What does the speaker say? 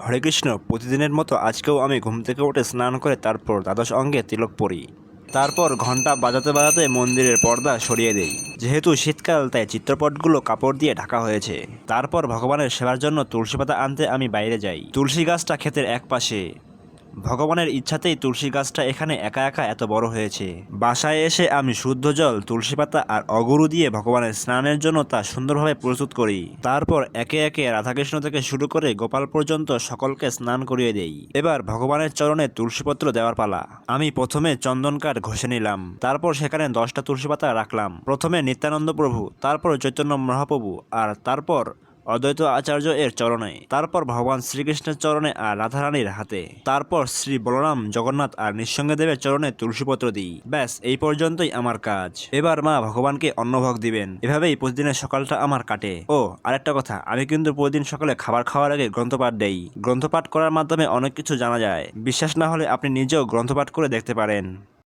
হরে কৃষ্ণ। প্রতিদিনের মতো আজকেও আমি ঘুম থেকে উঠে স্নান করে তারপর দ্বাদশ অঙ্গে তিলক পরি। তারপর ঘন্টা বাজাতে বাজাতে মন্দিরের পর্দা সরিয়ে দেই। যেহেতু শীতকাল তাই চিত্রপটগুলো কাপড় দিয়ে ঢাকা হয়েছে। তারপর ভগবানের সেবার জন্য তুলসী পাতা আনতে আমি বাইরে যাই। তুলসী গাছটা ক্ষেতের এক পাশে। ভগবানের ইচ্ছাতেই তুলসী গাছটা এখানে একা একা এত বড় হয়েছে। বাসায় এসে আমি শুদ্ধ জল, তুলসী পাতা আর অগুরু দিয়ে ভগবানের স্নানের জন্য তা সুন্দরভাবে প্রস্তুত করি। তারপর একে একে রাধাকৃষ্ণ থেকে শুরু করে গোপাল পর্যন্ত সকলকে স্নান করিয়ে দেই। এবার ভগবানের চরণে তুলসীপত্র দেওয়ার পালা। আমি প্রথমে চন্দন কাঠ ঘষে নিলাম। তারপর সেখানে 10টা তুলসী পাতা রাখলাম। প্রথমে নিত্যানন্দ প্রভু, তারপর চৈতন্য মহাপ্রভু, আর তারপর অদ্বৈত আচার্য এর চরণে, তারপর ভগবান শ্রীকৃষ্ণের চরণে আর রাধারানীর হাতে, তারপর শ্রী বলরাম, জগন্নাথ আর নিঃসঙ্গদেবের চরণে তুলসীপত্র দিই। ব্যাস, এই পর্যন্তই আমার কাজ। এবার মা ভগবানকে অন্নভোগ দিবেন। এভাবেই প্রতিদিনের সকালটা আমার কাটে। ও আরেকটা কথা, আমি কিন্তু প্রতিদিন সকালে খাবার খাওয়ার আগে গ্রন্থপাঠ দেই। গ্রন্থপাঠ করার মাধ্যমে অনেক কিছু জানা যায়। বিশ্বাস না হলে আপনি নিজেও গ্রন্থপাঠ করে দেখতে পারেন।